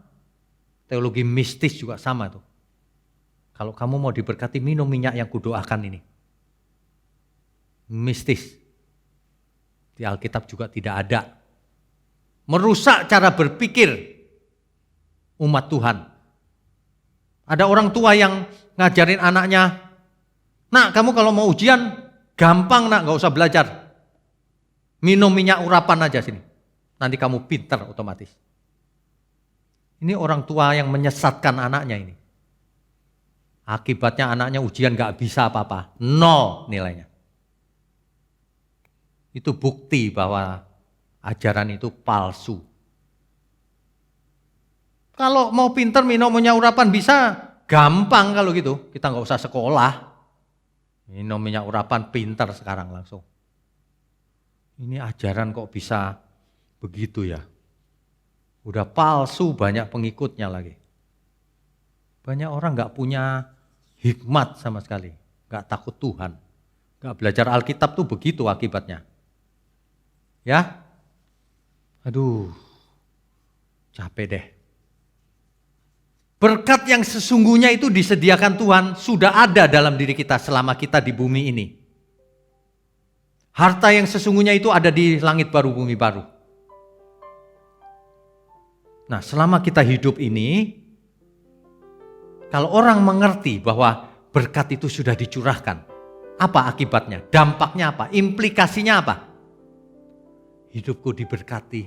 S1: teologi mistis juga sama tuh. Kalau kamu mau diberkati, minum minyak yang kudoakan ini. Mistis. Di Alkitab juga tidak ada. Merusak cara berpikir umat Tuhan. Ada orang tua yang ngajarin anaknya, nak kamu kalau mau ujian, gampang nak, gak usah belajar. Minum minyak urapan aja sini. Nanti kamu pintar otomatis. Ini orang tua yang menyesatkan anaknya ini. Akibatnya anaknya ujian gak bisa apa-apa. 0 nilainya. Itu bukti bahwa ajaran itu palsu. Kalau mau pintar minum minyak urapan bisa, gampang kalau gitu. Kita gak usah sekolah. Minum minyak urapan pintar sekarang langsung. Ini ajaran kok bisa begitu ya. Udah palsu, banyak pengikutnya lagi. Banyak orang gak punya hikmat sama sekali. Gak takut Tuhan. Gak belajar Alkitab tuh begitu akibatnya. Ya. Aduh. Capek deh. Berkat yang sesungguhnya itu disediakan Tuhan sudah ada dalam diri kita selama kita di bumi ini. Harta yang sesungguhnya itu ada di langit baru, bumi baru. Nah, selama kita hidup ini, kalau orang mengerti bahwa berkat itu sudah dicurahkan, apa akibatnya? Dampaknya apa? Implikasinya apa? Hidupku diberkati.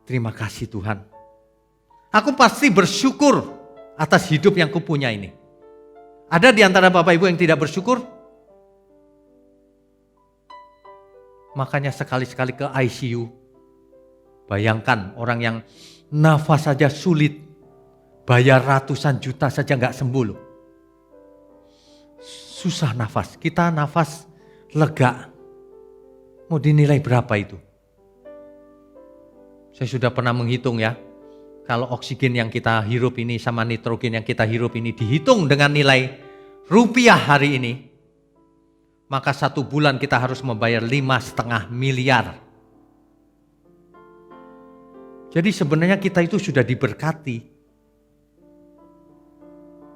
S1: Terima kasih Tuhan. Aku pasti bersyukur atas hidup yang kupunya ini. Ada di antara Bapak Ibu yang tidak bersyukur? Makanya sekali-sekali ke ICU. Bayangkan orang yang nafas saja sulit. Bayar ratusan juta saja nggak sembuh loh. Susah nafas. Kita nafas lega. Mau dinilai berapa itu? Saya sudah pernah menghitung ya. Kalau oksigen yang kita hirup ini sama nitrogen yang kita hirup ini dihitung dengan nilai rupiah hari ini, maka 1 bulan kita harus membayar 5,5 miliar. Jadi sebenarnya kita itu sudah diberkati.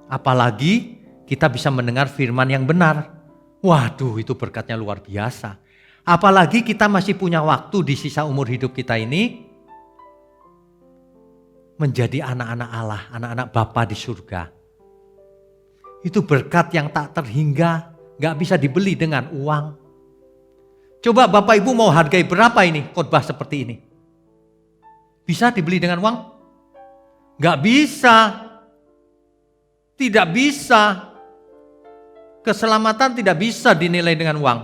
S1: Apalagi kita bisa mendengar firman yang benar. Waduh, itu berkatnya luar biasa. Apalagi kita masih punya waktu di sisa umur hidup kita ini menjadi anak-anak Allah, anak-anak Bapa di surga. Itu berkat yang tak terhingga, gak bisa dibeli dengan uang. Coba Bapak Ibu mau hargai berapa ini khotbah seperti ini? Bisa dibeli dengan uang? Gak bisa. Tidak bisa. Keselamatan tidak bisa dinilai dengan uang.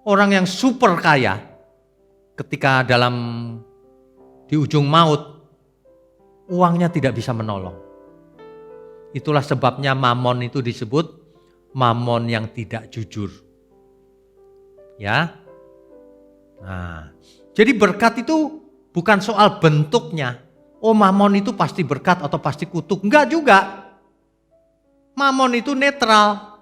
S1: Orang yang super kaya ketika di ujung maut, uangnya tidak bisa menolong. Itulah sebabnya mamon itu disebut mamon yang tidak jujur. Ya. Nah, jadi berkat itu bukan soal bentuknya. Oh, mamon itu pasti berkat atau pasti kutuk. Enggak juga. Mamon itu netral.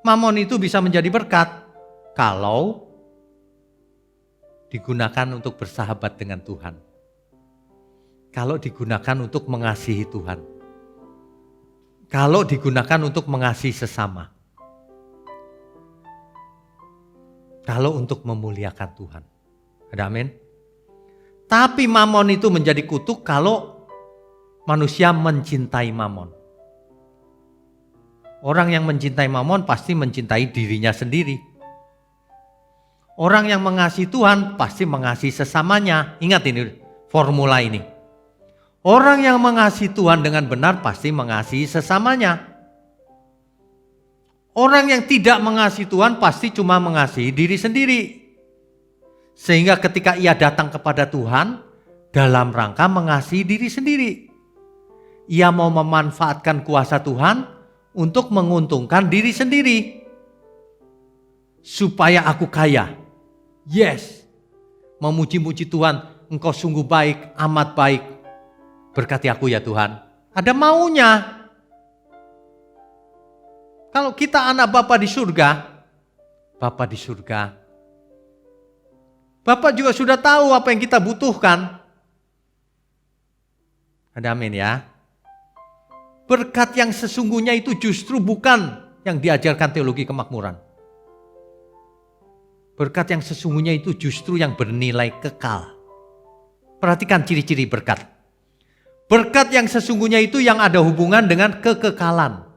S1: Mamon itu bisa menjadi berkat kalau digunakan untuk bersahabat dengan Tuhan. Kalau digunakan untuk mengasihi Tuhan. Kalau digunakan untuk mengasihi sesama. Kalau untuk memuliakan Tuhan. Ada amin? Tapi mamon itu menjadi kutuk kalau manusia mencintai mamon. Orang yang mencintai mamon pasti mencintai dirinya sendiri. Orang yang mengasihi Tuhan pasti mengasihi sesamanya. Ingat ini formula ini. Orang yang mengasihi Tuhan dengan benar pasti mengasihi sesamanya. Orang yang tidak mengasihi Tuhan pasti cuma mengasihi diri sendiri. Sehingga ketika ia datang kepada Tuhan dalam rangka mengasihi diri sendiri. Ia mau memanfaatkan kuasa Tuhan untuk menguntungkan diri sendiri. Supaya aku kaya. Yes. Memuji-muji Tuhan, Engkau sungguh baik, amat baik. Berkati aku ya Tuhan. Ada maunya. Kalau kita anak Bapa di surga, Bapa di surga, Bapa juga sudah tahu apa yang kita butuhkan. Ada amin ya. Berkat yang sesungguhnya itu justru bukan yang diajarkan teologi kemakmuran. Berkat yang sesungguhnya itu justru yang bernilai kekal. Perhatikan ciri-ciri berkat. Berkat yang sesungguhnya itu yang ada hubungan dengan kekekalan.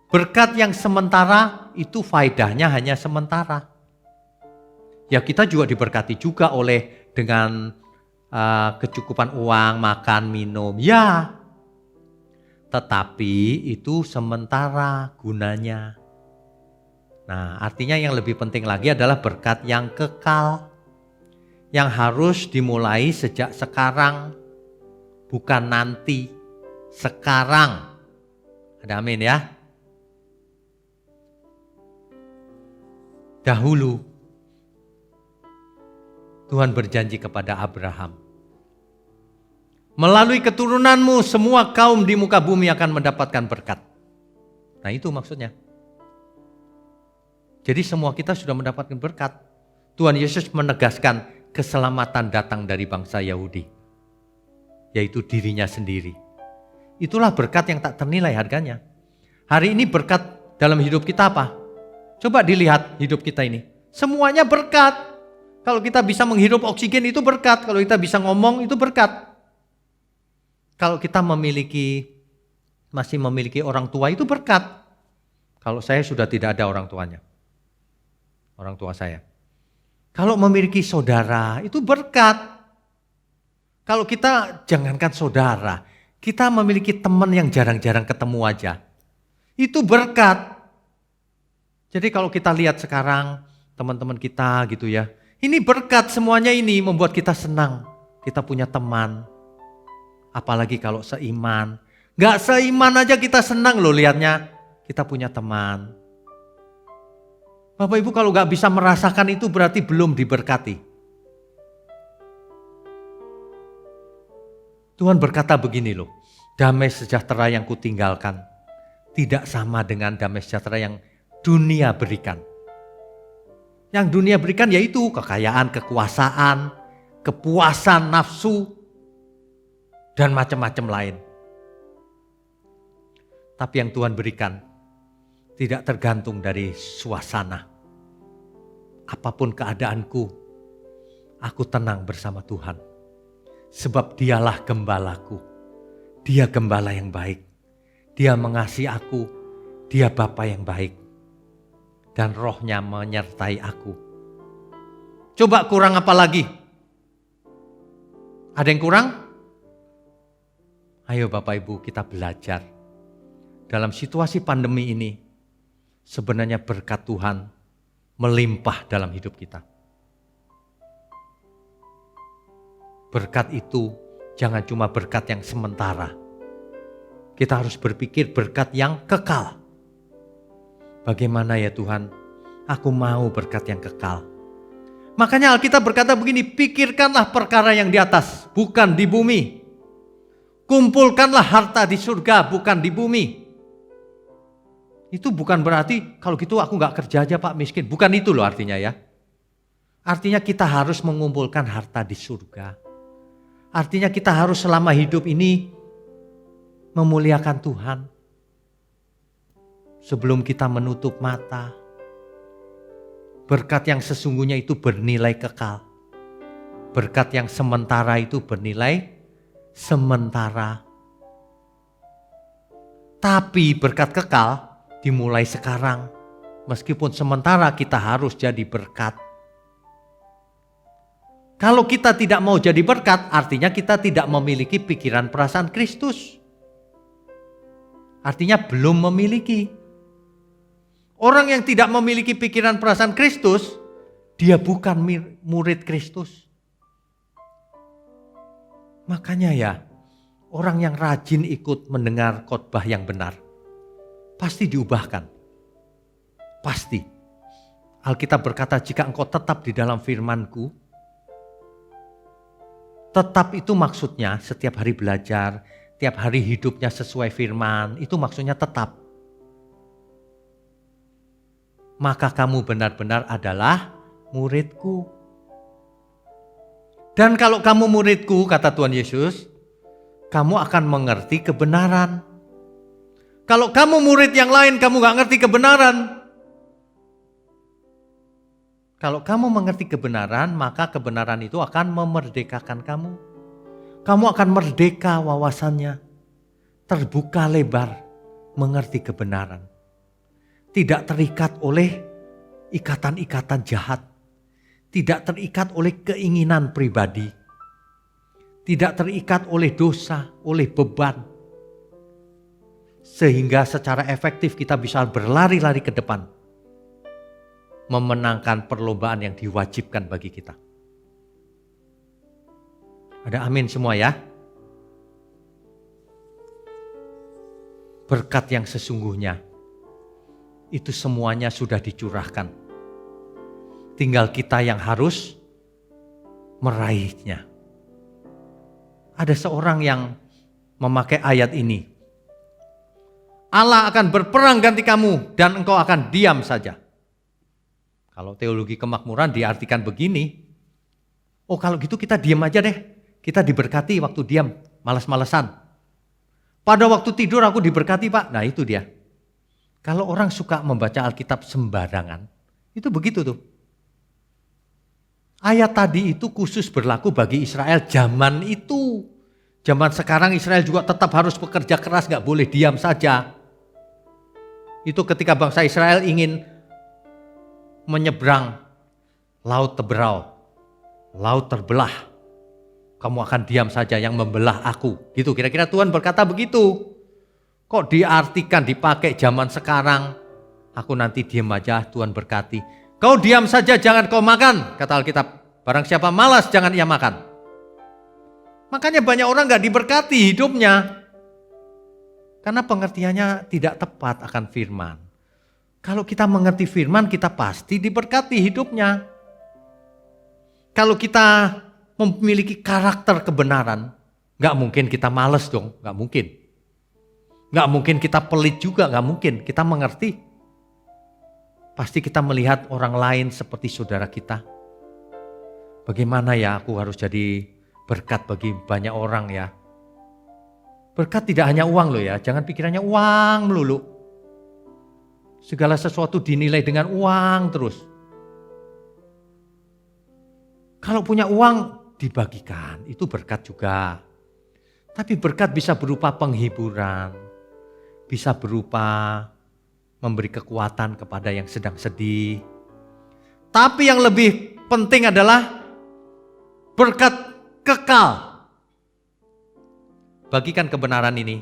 S1: Berkat yang sementara itu faedahnya hanya sementara. Ya kita juga diberkati juga oleh dengan kecukupan uang, makan, minum. Ya, tetapi itu sementara gunanya. Nah, artinya yang lebih penting lagi adalah berkat yang kekal. Yang harus dimulai sejak sekarang. Bukan nanti, sekarang. Ada amin ya. Dahulu, Tuhan berjanji kepada Abraham. Melalui keturunanmu semua kaum di muka bumi akan mendapatkan berkat. Nah itu maksudnya. Jadi semua kita sudah mendapatkan berkat. Tuhan Yesus menegaskan keselamatan datang dari bangsa Yahudi. Yaitu dirinya sendiri. Itulah berkat yang tak ternilai harganya. Hari ini berkat dalam hidup kita apa? Coba dilihat hidup kita ini. Semuanya berkat. Kalau kita bisa menghirup oksigen itu berkat. Kalau kita bisa ngomong itu berkat. Kalau kita masih memiliki orang tua itu berkat. Kalau saya sudah tidak ada orang tuanya. Orang tua saya. Kalau memiliki saudara itu berkat. Kalau kita jangankan saudara, kita memiliki teman yang jarang-jarang ketemu aja. Itu berkat. Jadi kalau kita lihat sekarang teman-teman kita gitu ya. Ini berkat semuanya ini membuat kita senang. Kita punya teman. Apalagi kalau seiman. Gak seiman aja kita senang loh lihatnya. Kita punya teman. Bapak Ibu kalau gak bisa merasakan itu berarti belum diberkati. Tuhan berkata begini loh, damai sejahtera yang kutinggalkan tidak sama dengan damai sejahtera yang dunia berikan. Yang dunia berikan yaitu kekayaan, kekuasaan, kepuasan nafsu, dan macam-macam lain. Tapi yang Tuhan berikan tidak tergantung dari suasana. Apapun keadaanku, aku tenang bersama Tuhan. Sebab dialah gembalaku. Dia gembala yang baik. Dia mengasihi aku. Dia Bapa yang baik. Dan rohnya menyertai aku. Coba kurang apa lagi? Ada yang kurang? Ayo Bapak Ibu kita belajar. Dalam situasi pandemi ini, sebenarnya berkat Tuhan melimpah dalam hidup kita. Berkat itu jangan cuma berkat yang sementara. Kita harus berpikir berkat yang kekal. Bagaimana ya Tuhan? Aku mau berkat yang kekal. Makanya Alkitab berkata begini, pikirkanlah perkara yang di atas, bukan di bumi. Kumpulkanlah harta di surga, bukan di bumi. Itu bukan berarti kalau gitu aku gak kerja aja Pak miskin. Bukan itu loh artinya ya. Artinya kita harus mengumpulkan harta di surga. Artinya kita harus selama hidup ini memuliakan Tuhan. Sebelum kita menutup mata. Berkat yang sesungguhnya itu bernilai kekal. Berkat yang sementara itu bernilai sementara. Tapi berkat kekal dimulai sekarang. Meskipun sementara kita harus jadi berkat. Kalau kita tidak mau jadi berkat, artinya kita tidak memiliki pikiran perasaan Kristus. Artinya belum memiliki. Orang yang tidak memiliki pikiran perasaan Kristus, dia bukan murid Kristus. Makanya ya, orang yang rajin ikut mendengar khotbah yang benar, pasti diubahkan. Pasti. Alkitab berkata, jika engkau tetap di dalam firman-Ku, tetap itu maksudnya setiap hari belajar, tiap hari hidupnya sesuai firman, itu maksudnya tetap. Maka kamu benar-benar adalah murid-Ku. Dan kalau kamu murid-Ku, kata Tuhan Yesus, kamu akan mengerti kebenaran. Kalau kamu murid yang lain, kamu gak ngerti kebenaran. Kalau kamu mengerti kebenaran, maka kebenaran itu akan memerdekakan kamu. Kamu akan merdeka wawasannya, terbuka lebar, mengerti kebenaran. Tidak terikat oleh ikatan-ikatan jahat. Tidak terikat oleh keinginan pribadi. Tidak terikat oleh dosa, oleh beban. Sehingga secara efektif kita bisa berlari-lari ke depan. Memenangkan perlombaan yang diwajibkan bagi kita. Ada amin semua ya? Berkat yang sesungguhnya itu semuanya sudah dicurahkan. Tinggal kita yang harus meraihnya. Ada seorang yang memakai ayat ini. Allah akan berperang ganti kamu dan engkau akan diam saja. Kalau teologi kemakmuran diartikan begini. Oh kalau gitu kita diam aja deh. Kita diberkati waktu diam, malas-malesan. Pada waktu tidur aku diberkati Pak. Nah itu dia. Kalau orang suka membaca Alkitab sembarangan, itu begitu tuh. Ayat tadi itu khusus berlaku bagi Israel zaman itu. Zaman sekarang Israel juga tetap harus bekerja keras, gak boleh diam saja. Itu ketika bangsa Israel ingin menyeberang laut Teberau, laut terbelah. Kamu akan diam saja yang membelah aku. Gitu kira-kira Tuhan berkata begitu. Kok diartikan dipakai zaman sekarang? Aku nanti diam aja, Tuhan berkati. Kau diam saja, jangan kau makan, kata Alkitab. Barang siapa malas, jangan ia makan. Makanya banyak orang gak diberkati hidupnya. Karena pengertiannya tidak tepat akan firman. Kalau kita mengerti firman, kita pasti diberkati hidupnya. Kalau kita memiliki karakter kebenaran, gak mungkin kita malas dong, gak mungkin. Gak mungkin kita pelit juga, gak mungkin. Kita mengerti. Pasti kita melihat orang lain seperti saudara kita. Bagaimana ya aku harus jadi berkat bagi banyak orang ya. Berkat tidak hanya uang loh ya, jangan pikirannya uang melulu. Segala sesuatu dinilai dengan uang terus. Kalau punya uang dibagikan, itu berkat juga. Tapi berkat bisa berupa penghiburan, bisa berupa memberi kekuatan kepada yang sedang sedih. Tapi yang lebih penting adalah berkat kekal. Bagikan kebenaran ini,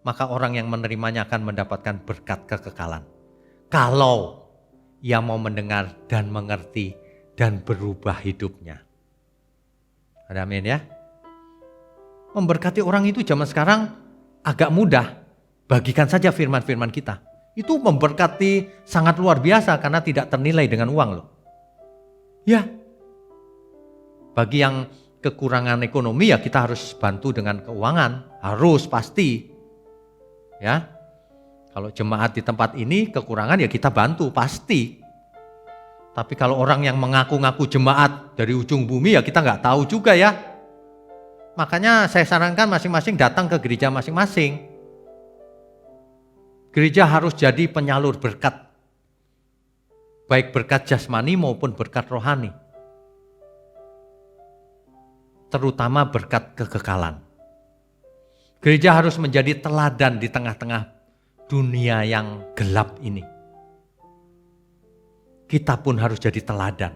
S1: maka orang yang menerimanya akan mendapatkan berkat kekekalan. Kalau ia mau mendengar dan mengerti dan berubah hidupnya. Ada amin ya? Memberkati orang itu zaman sekarang agak mudah. Bagikan saja firman-firman kita. Itu memberkati sangat luar biasa karena tidak ternilai dengan uang loh. Ya. Bagi yang kekurangan ekonomi ya kita harus bantu dengan keuangan. Harus pasti. Ya. Kalau jemaat di tempat ini kekurangan ya kita bantu pasti. Tapi kalau orang yang mengaku-ngaku jemaat dari ujung bumi ya kita nggak tahu juga ya. Makanya saya sarankan masing-masing datang ke gereja masing-masing. Gereja harus jadi penyalur berkat. Baik berkat jasmani maupun berkat rohani. Terutama berkat kekekalan. Gereja harus menjadi teladan di tengah-tengah dunia yang gelap ini. Kita pun harus jadi teladan.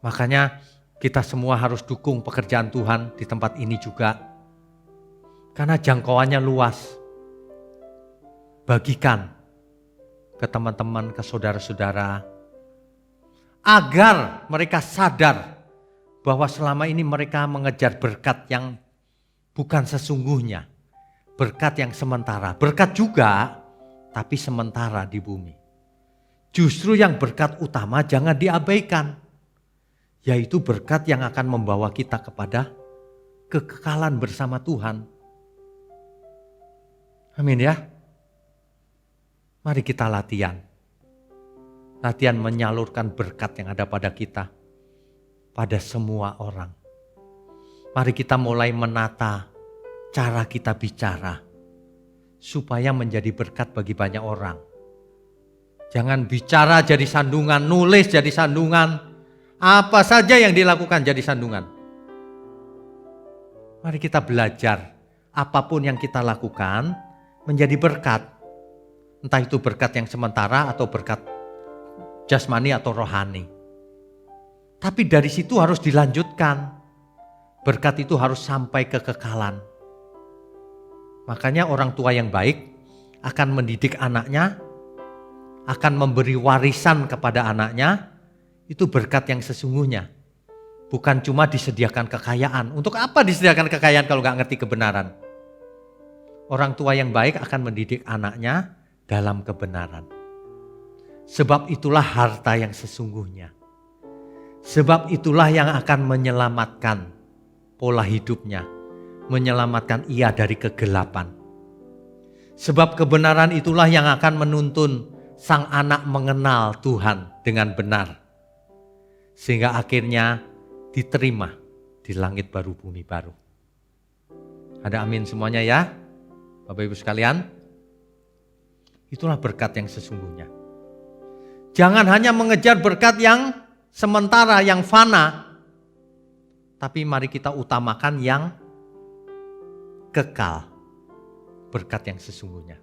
S1: Makanya kita semua harus dukung pekerjaan Tuhan di tempat ini juga. Karena jangkauannya luas. Bagikan ke teman-teman, ke saudara-saudara. Agar mereka sadar bahwa selama ini mereka mengejar berkat yang bukan sesungguhnya. Berkat yang sementara. Berkat juga, tapi sementara di bumi. Justru yang berkat utama jangan diabaikan. Yaitu berkat yang akan membawa kita kepada kekekalan bersama Tuhan. Amin ya. Mari kita latihan. Latihan menyalurkan berkat yang ada pada kita. Pada semua orang. Mari kita mulai menata cara kita bicara. Supaya menjadi berkat bagi banyak orang. Jangan bicara jadi sandungan, nulis jadi sandungan. Apa saja yang dilakukan jadi sandungan. Mari kita belajar. Apapun yang kita lakukan menjadi berkat. Entah itu berkat yang sementara atau berkat jasmani atau rohani. Tapi dari situ harus dilanjutkan. Berkat itu harus sampai kekekalan. Makanya orang tua yang baik akan mendidik anaknya, akan memberi warisan kepada anaknya, itu berkat yang sesungguhnya. Bukan cuma disediakan kekayaan. Untuk apa disediakan kekayaan kalau nggak ngerti kebenaran? Orang tua yang baik akan mendidik anaknya dalam kebenaran. Sebab itulah harta yang sesungguhnya. Sebab itulah yang akan menyelamatkan pola hidupnya. Menyelamatkan ia dari kegelapan. Sebab kebenaran itulah yang akan menuntun sang anak mengenal Tuhan dengan benar. Sehingga akhirnya diterima di langit baru bumi baru. Ada amin semuanya ya Bapak Ibu sekalian. Itulah berkat yang sesungguhnya. Jangan hanya mengejar berkat yang sementara, yang fana. Tapi mari kita utamakan yang kekal. Berkat yang sesungguhnya.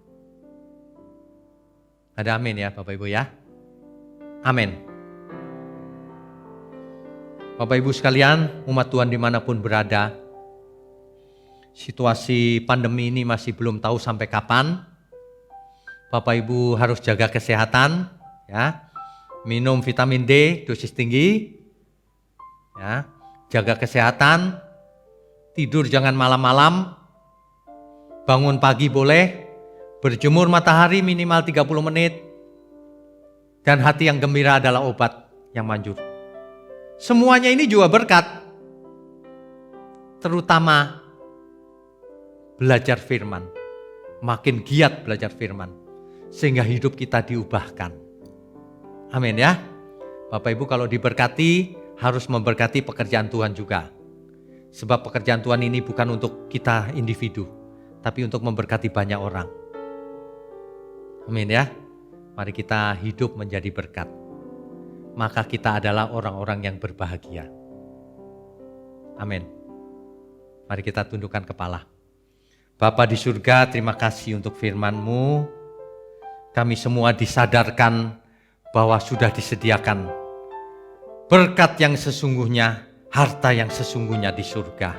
S1: Ada amin ya Bapak Ibu ya. Amin. Bapak Ibu sekalian, umat Tuhan dimanapun berada. Situasi pandemi ini masih belum tahu sampai kapan. Bapak Ibu harus jaga kesehatan. Ya, minum vitamin D dosis tinggi, ya, jaga kesehatan, tidur jangan malam-malam, bangun pagi boleh, berjemur matahari minimal 30 menit, dan hati yang gembira adalah obat yang manjur. Semuanya ini juga berkat, terutama belajar firman, makin giat belajar firman, sehingga hidup kita diubahkan. Amin ya. Bapak Ibu kalau diberkati harus memberkati pekerjaan Tuhan juga. Sebab pekerjaan Tuhan ini bukan untuk kita individu, tapi untuk memberkati banyak orang. Amin ya. Mari kita hidup menjadi berkat. Maka kita adalah orang-orang yang berbahagia. Amin. Mari kita tundukkan kepala. Bapa di surga, terima kasih untuk firman-Mu. Kami semua disadarkan bahwa sudah disediakan berkat yang sesungguhnya, harta yang sesungguhnya di surga.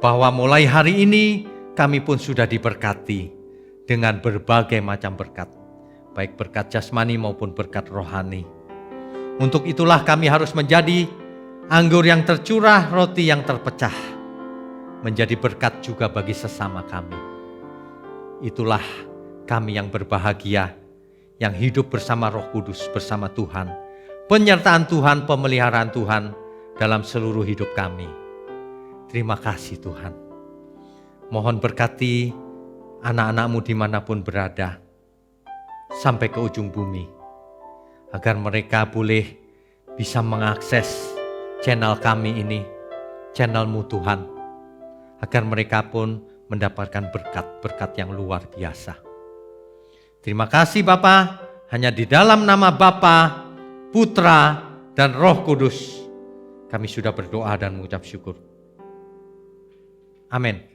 S1: Bahwa mulai hari ini kami pun sudah diberkati dengan berbagai macam berkat. Baik berkat jasmani maupun berkat rohani. Untuk itulah kami harus menjadi anggur yang tercurah, roti yang terpecah. Menjadi berkat juga bagi sesama kami. Itulah kami yang berbahagia, yang hidup bersama Roh Kudus, bersama Tuhan. Penyertaan Tuhan, pemeliharaan Tuhan dalam seluruh hidup kami. Terima kasih Tuhan. Mohon berkati anak-anak-Mu dimanapun berada, sampai ke ujung bumi. Agar mereka boleh bisa mengakses channel kami ini, channel-Mu Tuhan. Agar mereka pun mendapatkan berkat-berkat yang luar biasa. Terima kasih Bapa, hanya di dalam nama Bapa, Putra, dan Roh Kudus kami sudah berdoa dan mengucap syukur. Amin.